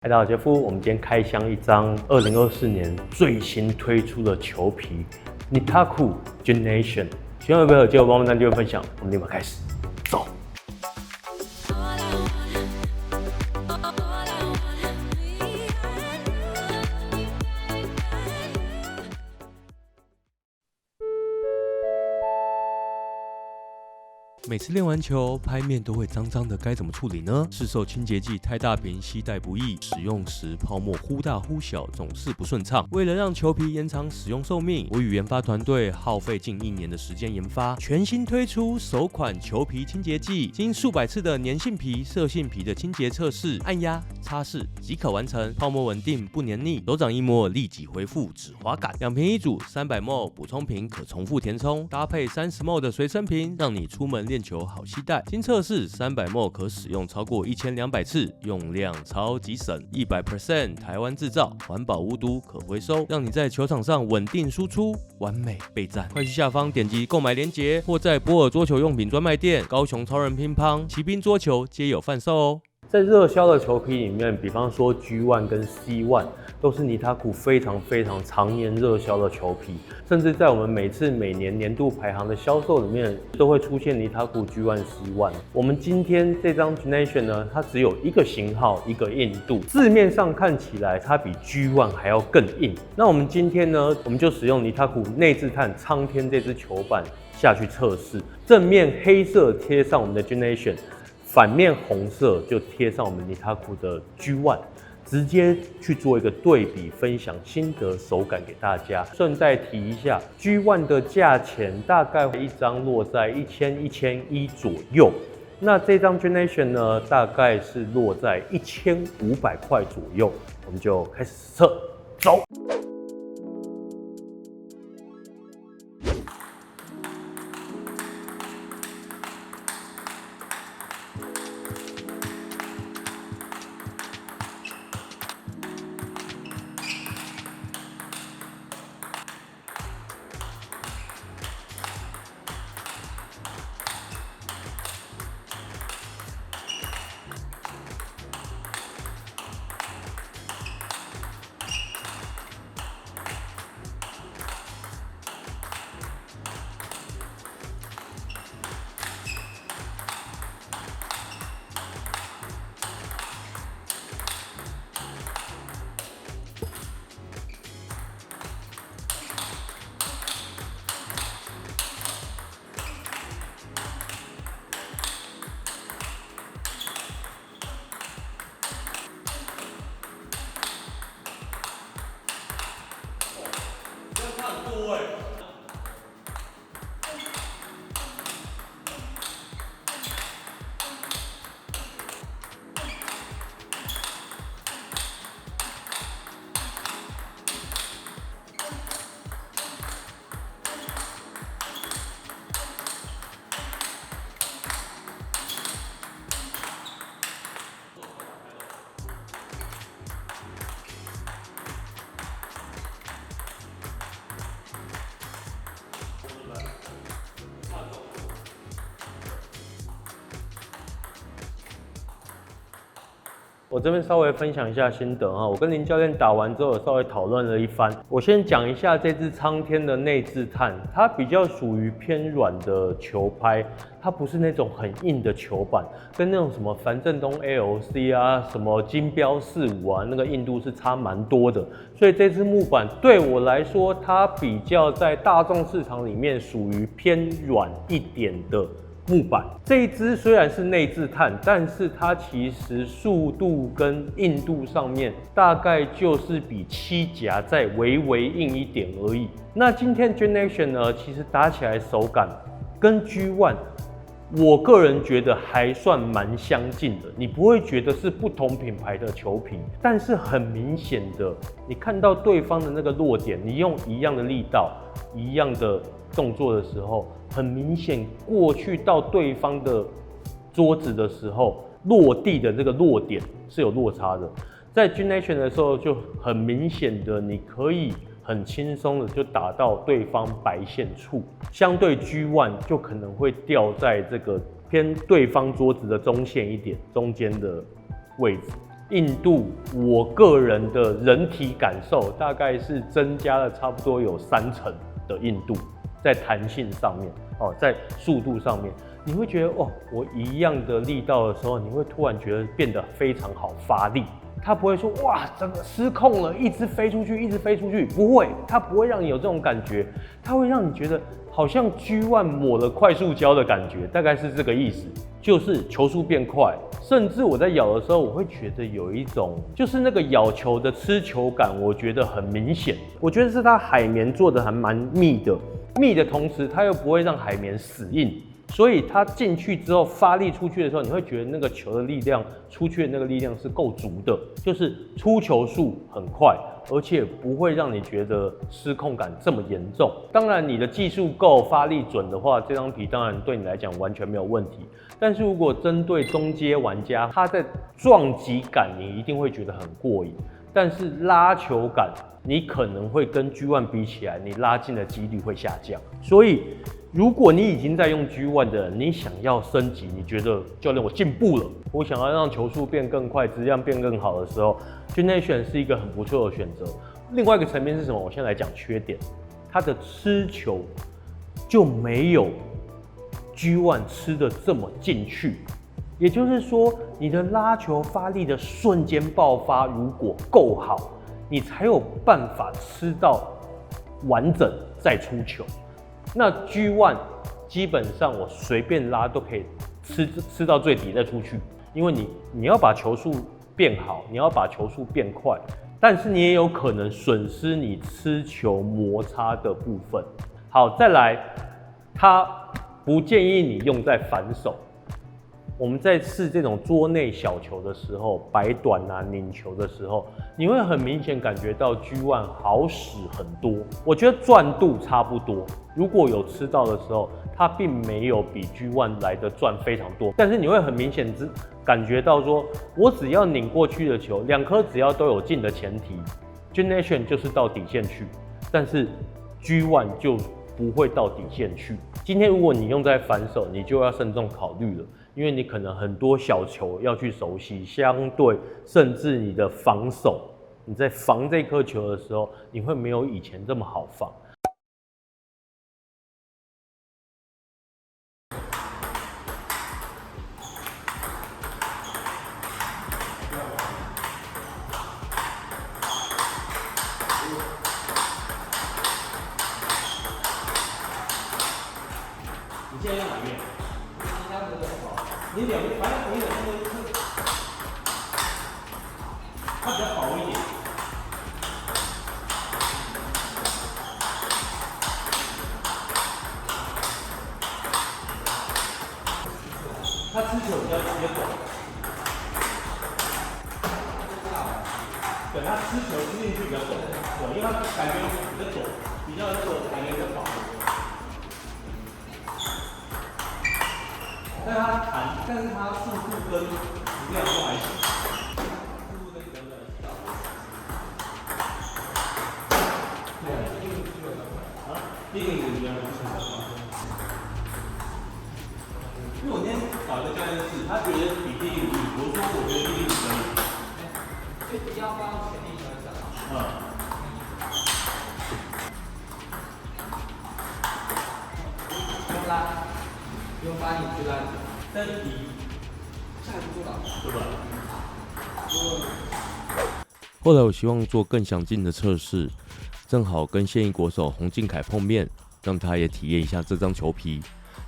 嗨，大家好，杰夫。我们今天开箱一张2024年最新推出的球皮 Nitaku Generation。希望有朋友接我帮忙订阅分享，我们立马开始，走。每次练完球，拍面都会脏脏的，该怎么处理呢？市售清洁剂太大瓶，携带不易，使用时泡沫忽大忽小，总是不顺畅。为了让球皮延长使用寿命，我与研发团队耗费近1年的时间研发，全新推出首款球皮清洁剂，经数百次的粘性皮、色性皮的清洁测试，按压、擦拭即可完成，泡沫稳定不黏腻，手掌一摸立即恢复止滑感。2瓶一组，300ml 补充瓶可重复填充，搭配30ml 的随身瓶，让你出门练球好携带。经测试，300ml 可使用超过1200次，用量超级省，100% 台湾制造，环保无毒，可回收，让你在球场上稳定输出，完美备战。快去下方点击购买链接，或在波尔桌球用品专卖店、高雄超人乒乓、骑兵桌球皆有贩售哦。在热销的球皮里面，比方说 G1 跟 C1 都是Nitaku非常常年热销的球皮，甚至在我们每年年度排行的销售里面，都会出现Nitaku G1、C1。我们今天这张 Generation 呢，它只有一个型号、一个硬度，字面上看起来它比 G1 还要更硬。那我们今天呢，我们就使用Nitaku内置碳苍天这支球板下去测试，正面黑色贴上我们的 Generation。反面红色就贴上我们Nitaku的 G1， 直接去做一个对比，分享心得手感给大家。顺带提一下 ，G1 的价钱大概一张落在1000、1100左右，那这张 Generation 呢，大概是落在1500块左右。我们就开始实测，走。我这边稍微分享一下心得啊，我跟林教练打完之后，稍微讨论了一番。我先讲一下这支苍天的内置碳，它比较属于偏软的球拍，它不是那种很硬的球板，跟那种什么樊振东 LC 啊、什么金标45啊，那个硬度是差蛮多的。所以这支木板对我来说，它比较在大众市场里面属于偏软一点的木板。这一支虽然是内置碳，但是它其实速度跟硬度上面大概就是比7夹再微硬一点而已。那今天 Generation 呢，其实打起来手感跟 G1， 我个人觉得还算蛮相近的，你不会觉得是不同品牌的球皮，但是很明显的，你看到对方的那个落点，你用一样的力道、一样的动作的时候，很明显过去到对方的桌子的时候，落地的这个落点是有落差的。在 Generation 的时候，就很明显的，你可以很轻松的就打到对方白线处，相对 G1 就可能会掉在这个偏对方桌子的中线一点，中间的位置。硬度，我个人的人体感受大概是增加了差不多有3成的硬度，在弹性上面哦，在速度上面，你会觉得哦，我一样的力道的时候，你会突然觉得变得非常好发力。它不会说哇，整个失控了，一直飞出去，一直飞出去，不会，它不会让你有这种感觉，它会让你觉得好像 G1 抹了快速胶的感觉，大概是这个意思，就是球速变快，甚至我在咬的时候，我会觉得有一种就是那个咬球的吃球感，我觉得很明显，我觉得是它海绵做的还蛮密的，密的同时它又不会让海绵死硬。所以它进去之后发力出去的时候，你会觉得那个球的力量出去的那个力量是够足的，就是出球速很快，而且不会让你觉得失控感这么严重。当然，你的技术够、发力准的话，这张皮当然对你来讲完全没有问题。但是如果针对中阶玩家，他在撞击感你一定会觉得很过瘾，但是拉球感你可能会跟 G1 比起来，你拉近的几率会下降。所以如果你已经在用 G1 的人，你想要升级，你觉得教练我进步了，我想要让球速变更快，质量变更好的时候 ，G-Nation 是一个很不错的选择。另外一个层面是什么？我先来讲缺点，它的吃球就没有 G1 吃的这么进去。也就是说，你的拉球发力的瞬间爆发如果够好，你才有办法吃到完整再出球。那 G1 基本上我随便拉都可以吃到最底再出去，因为你要把球速变好，你要把球速变快，但是你也有可能损失你吃球摩擦的部分。好，再来，它不建议你用在反手。我们在试这种桌内小球的时候，摆短啊、拧球的时候，你会很明显感觉到 G1 好使很多。我觉得转度差不多，如果有吃到的时候，它并没有比 G1 来的转非常多，但是你会很明显感觉到说，我只要拧过去的球，2颗只要都有进的前提 ，G-Nation 就是到底线去，但是 G1 就不会到底线去。今天如果你用在反手，你就要慎重考虑了。因为你可能很多小球要去熟悉，相对甚至你的防守，你在防这颗球的时候，你会没有以前这么好防。你现在要哪边？你两边，反正同一个动作，它比较薄一点。它吃球比较短，对，它吃球吃进去比较短，因为它感觉比较短，比较那个弹力比较薄。但是它速度跟质量都还行。速度跟质量都还行。对啊，105比较不行。因为我今天找一个教练试，他觉得比105，我说我觉得105可以。就不要放到全力球上。用拉，用把你去拉。但是你下不住了，对吧？后来我希望做更详尽的测试，正好跟现役国手洪敬凯碰面，让他也体验一下这张球皮。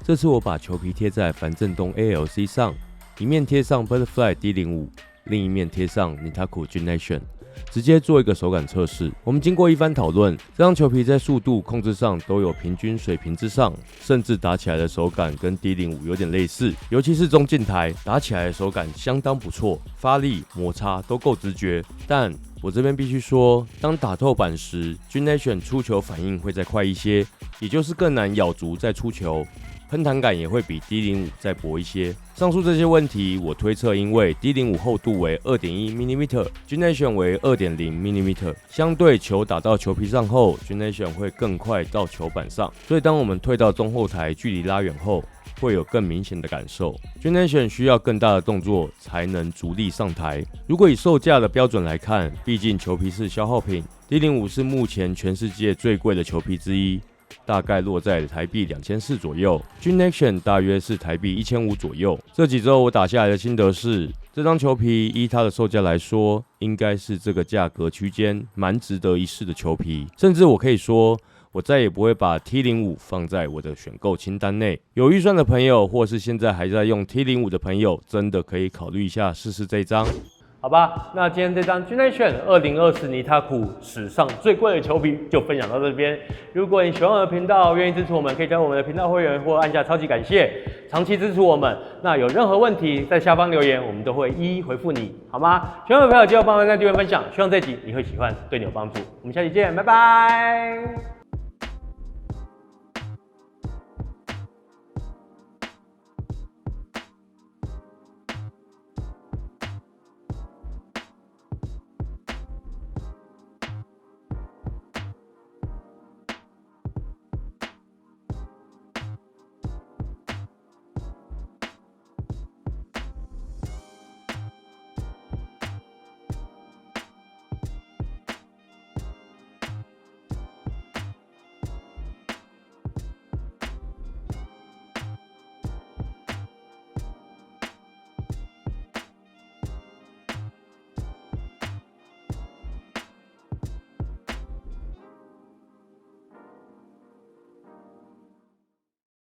这次我把球皮贴在樊振东 ALC 上，一面贴上 Butterfly D05， 另一面贴上 Nitaku G-Nation， 直接做一个手感测试。我们经过一番讨论，这张球皮在速度控制上都有平均水平之上，甚至打起来的手感跟 D05 有点类似，尤其是中近台打起来的手感相当不错，发力、摩擦都够直觉。但我这边必须说，当打透板时 ，G-Nation 出球反应会再快一些，也就是更难咬足再出球。喷弹感也会比 D05 再薄一些。上述这些问题，我推测因为 D05 厚度为 2.1mm， G-Nation 为 2.0mm， 相对球打到球皮上后 ，G-Nation 会更快到球板上。所以当我们退到中后台，距离拉远后会有更明显的感受。G-Nation 需要更大的动作才能逐粒上台。如果以售价的标准来看，毕竟球皮是消耗品 ，T05 是目前全世界最贵的球皮之一，大概落在台币2400左右 ，G-Nation 大约是台币1500左右。这几周我打下来的心得是，这张球皮依它的售价来说，应该是这个价格区间蛮值得一试的球皮，甚至我可以说，我再也不会把 T05 放在我的选购清单内。有预算的朋友，或是现在还在用 T05 的朋友，真的可以考虑一下试试这一张。好吧，那今天这张 G-Nation 2020尼塔库史上最贵的球皮就分享到这边。如果你喜欢我的频道，愿意支持我们，可以加入我们的频道会员或按下超级感谢，长期支持我们。那有任何问题在下方留言，我们都会一一回复你，好吗？喜欢的朋友记得帮忙按订阅分享，希望这集你会喜欢，对你有帮助。我们下期见，拜拜。